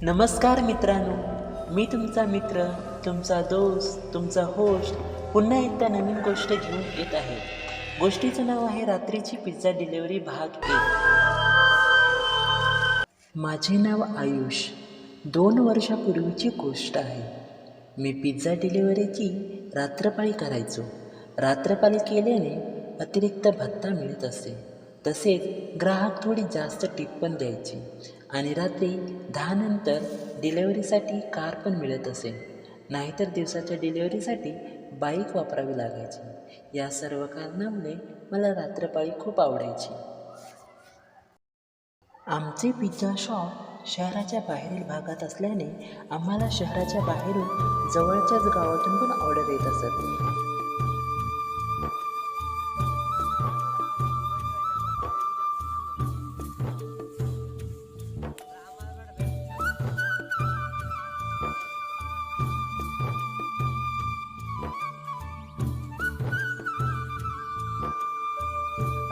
नमस्कार मित्रांनो, मी तुमचा मित्र, तुमचा दोस्त, तुमचा होस्ट पुन्हा एकदा नवीन गोष्ट घेऊन येत आहे. गोष्टीचं नाव आहे रात्रीची पिझ्झा डिलिव्हरी भाग 1. माझे नाव आयुष. 2 वर्षापूर्वीची गोष्ट आहे. मी पिझ्झा डिलिव्हरीची रात्रपाळी करायचो. रात्रपाळी केल्याने अतिरिक्त भत्ता मिळत असे. तसेच ग्राहक थोडी जास्त टिप पण द्यायची आणि रात्री 10 नंतर डिलेवरीसाठी कार पण मिळत असे. नाहीतर दिवसाच्या डिलेवरीसाठी बाईक वापरावी लागायची. या सर्व कारणामुळे मला रात्रपाळी खूप आवडायची. आमचे पिझ्झा शॉप शहराच्या बाहेरील भागात असल्याने आम्हाला शहराच्या बाहेरून जवळच्याच गावातून पण ऑर्डर येत असत.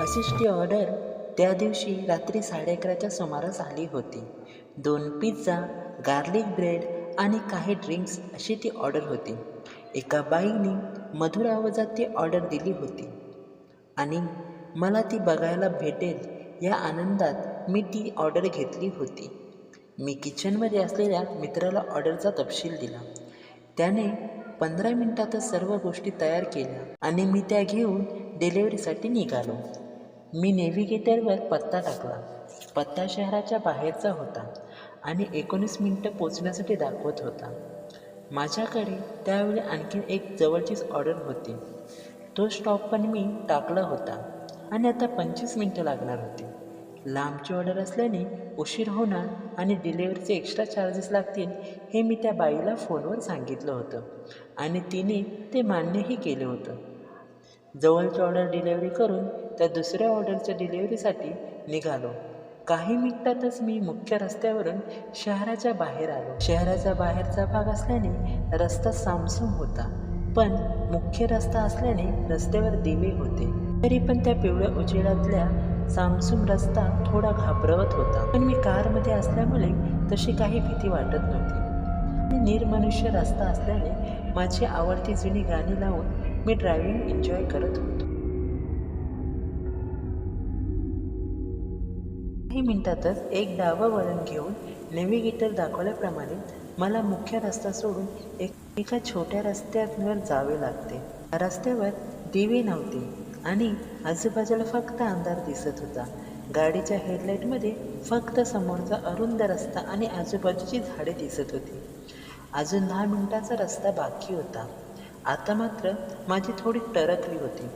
अशीच ती ऑर्डर त्या दिवशी रात्री 11:30च्या सुमारास आली होती. 2 पिझ्झा, गार्लिक ब्रेड आणि काही ड्रिंक्स अशी ती ऑर्डर होती. एका बाईने मधुर आवाजात ती ऑर्डर दिली होती आणि मला ती बघायला भेटेल या आनंदात मी ती ऑर्डर घेतली होती. मी किचनमध्ये असलेल्या मित्राला ऑर्डरचा तपशील दिला. त्याने 15 मिनिटातच सर्व गोष्टी तयार केल्या आणि मी त्या घेऊन डिलिव्हरीसाठी निघालो. मी नेव्हिगेटरवर पत्ता टाकला. पत्ता शहराच्या बाहेरचा होता आणि 19 मिनिटं पोचण्यासाठी दाखवत होता. माझ्याकडे त्यावेळी आणखी एक जवळचीच ऑर्डर होती. तो स्टॉप पण मी टाकला होता आणि आता 25 मिनिटं लागणार होती. लांबची ऑर्डर असल्याने उशीर होणार आणि डिलिव्हरीचे एक्स्ट्रा चार्जेस लागतील हे मी त्या बाईला फोनवर सांगितलं होतं आणि तिने ते मान्यही केलं होतं. जवळची ऑर्डर डिलिव्हरी करून त्या दुसऱ्या ऑर्डरच्या डिलिव्हरीसाठी निघालो. काही मिनिटातच मी मुख्य रस्त्यावरून शहराच्या बाहेर आलो. शहराचा बाहेरचा भाग असल्याने रस्ता सामसूम होता, पण मुख्य रस्ता असल्याने रस्त्यावर दिवे होते. तरी पण त्या पिवळ्या उजेडातल्या सामसूम रस्ता थोडा घाबरवत होता. पण मी कारमध्ये असल्यामुळे तशी काही भीती वाटत नव्हती. निर्मनुष्य रस्ता असल्याने माझी आवडती जुनी गाणी लावून मी ड्रायव्हिंग एन्जॉय करत होतो. काही मिनिटातच एक डावं वळण घेऊन नेव्हिगेटर दाखवल्याप्रमाणे मला मुख्य रस्ता सोडून एका छोट्या रस्त्यावर जावे लागते. रस्त्यावर दिवे नव्हते आणि आजूबाजूला फक्त अंधार दिसत होता. गाडीच्या हेडलाईटमध्ये फक्त समोरचा अरुंद रस्ता आणि आजूबाजूची झाडे दिसत होती. अजून 10 मिनिटाचा रस्ता बाकी होता. आता मात्र माझी थोडी टरकली होती.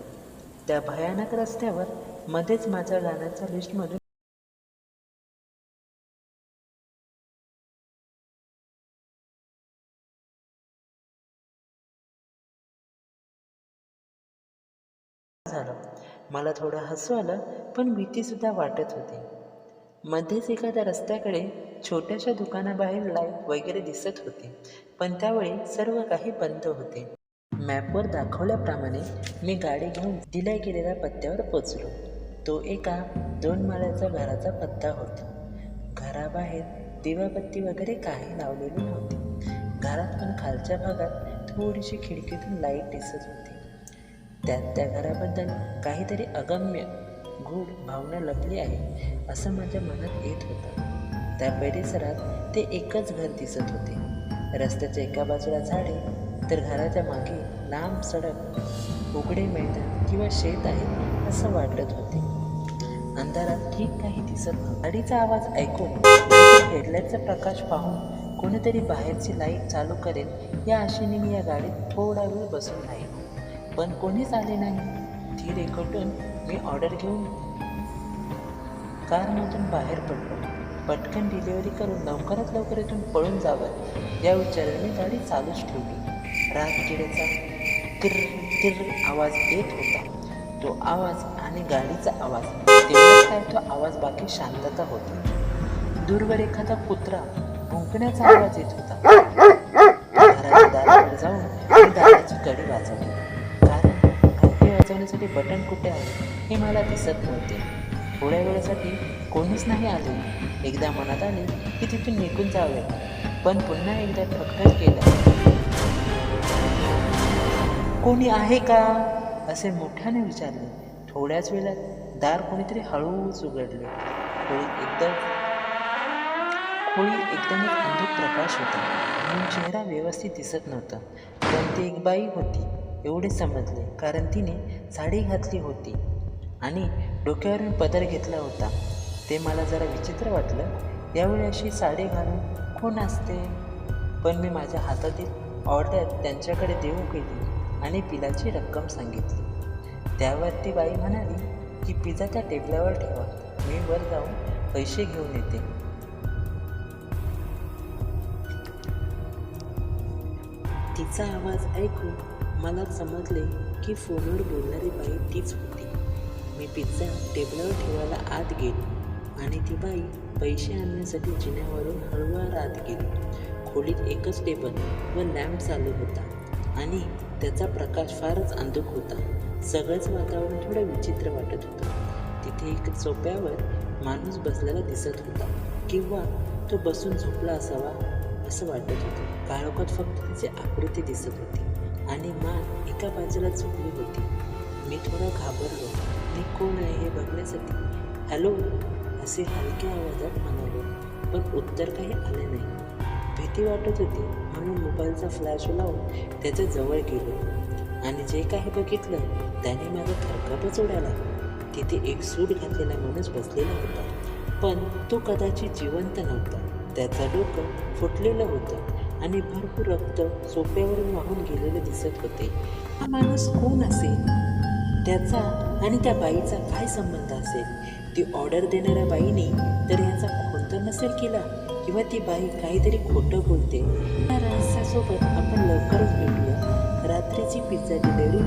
त्या भयानक रस्त्यावर मध्येच माझ्या गाण्याच्या लिस्टमधून झालं. मला थोडं हसू आलं, पण भीतीसुद्धा वाटत होती. मध्येच एखाद्या रस्त्याकडे छोट्याशा दुकानाबाहेर लाईट वगैरे दिसत होती, पण त्यावेळी सर्व काही बंद होते. मॅपवर दाखवल्याप्रमाणे मी गाडी घेऊन दिल्या गेलेल्या पत्त्यावर पोचलो. तो एका 2 माळ्याचा घराचा पत्ता होता. घराबाहेर दिवाबत्ती वगैरे काही लावलेली नव्हती. घरात पण खालच्या भागात थोडीशी खिडकीतून लाईट दिसत होती. त्यात त्या घराबद्दल काहीतरी अगम्य गूढ भावना लपली आहे असं माझ्या मनात येत होतं. त्या परिसरात ते एकच घर दिसत होते. रस्त्याच्या एका बाजूला झाडे, तर घराच्या मागे लांब सडक, उघडे मैदान किंवा शेत आहे असं वाटत होते. अंधारात ठीक काही दिसत नव्हतं. गाडीचा आवाज ऐकून हेडलाईटचा प्रकाश पाहून कोणीतरी बाहेरची लाईट चालू करेल या आशेने मी या गाडीत थोडा वेळ बसून राहिलो, पण कोणीच आले नाही. धीर एकवटून मी ऑर्डर घेऊन कारमधून बाहेर पडलो. पटकन डिलिव्हरी करून लवकरात लवकर इथून पळून जावं या विचाराने गाडी चालूच ठेवली. रातकिड्याचा किर्र आवाज येत होता. तो आवाज आणि गाडीचा आवाज तेवढाच काय, तो आवाज बाकी शांतता होती. दूरवर एखादा कुत्रा भुंकण्याचा आवाज येत होता. घराच्या दारावर जाऊन मी दाराची कडी वाजवली, कारण घंटी वाजवण्यासाठी बटन कुठे आहे हे मला दिसत नव्हते. थोड्या वेळासाठी कोणीच नाही आले. एकदा मनात आले की तिथून निघून जावे, पण पुन्हा एकदा ठकठक केलं. कोणी आहे का असे मोठ्याने विचारले. थोड्याच वेळात दार कोणीतरी हळूच उघडले. खोलीत एकदमच अंधुक प्रकाश होता म्हणून चेहरा व्यवस्थित दिसत नव्हता, पण ती एक बाई होती एवढे समजले, कारण तिने साडी घातली होती आणि डोक्यावरून पदर घेतला होता. ते मला जरा विचित्र वाटलं. यावेळी अशी साडी घालून कोण असते? पण मी माझ्या हातातील ऑर्डर त्यांच्याकडे देऊ केली आणि बिलाची रक्कम सांगितली. त्यावर ती बाई म्हणाली की पिझ्झा त्या टेबलावर ठेवा, मी वर जाऊन पैसे घेऊन येते. तिचा आवाज ऐकून मला समजले की फोनवर बोलणारी बाई तीच होती. मी पिझ्झा टेबलावर ठेवायला आत गेलो आणि ती बाई पैसे आणण्यासाठी जिन्यावरून हळूवार आत गेली. खोलीत एकच टेबल व लॅम्प चालू होता आणि त्याचा प्रकाश फारच अंधुक होता. सगळंच वातावरण थोडं विचित्र वाटत होतं. तिथे एक सोप्यावर माणूस बसलेला दिसत होता किंवा तो बसून झोपला असावा असं वाटत होतं. काळोखात फक्त तिची आकृती दिसत होती आणि मान एका बाजूला झुकली होती. मी थोडा घाबरलो. मी कोण आहे हे बघण्यासाठी हॅलो असे हलक्या आवाजात म्हणालो, पण उत्तर काही आले नाही. भीती वाटत होती म्हणून मोबाईलचा फ्लॅश लावून त्याच्या जवळ गेलो आणि जे काही बघितलं त्याने माझा थरकापच उडाला. तिथे एक सूट घातलेला माणूस बसलेला होता, पण तो कदाचित जिवंत नव्हता. त्याचं डोकं फुटलेलं होतं आणि भरपूर रक्त सोप्यावरून वाहून गेलेले दिसत होते. हा माणूस कोण असेल? त्याचा आणि त्या बाईचा काय संबंध असेल? ती ऑर्डर देणाऱ्या बाईने तर याचा खून तर नसेल केला, किंवा ती बाई काहीतरी खोटं बोलते. या रहस्यासोबत आपण लवकरच भेटूया. रात्रीची पिझ्झा डिलिव्हरी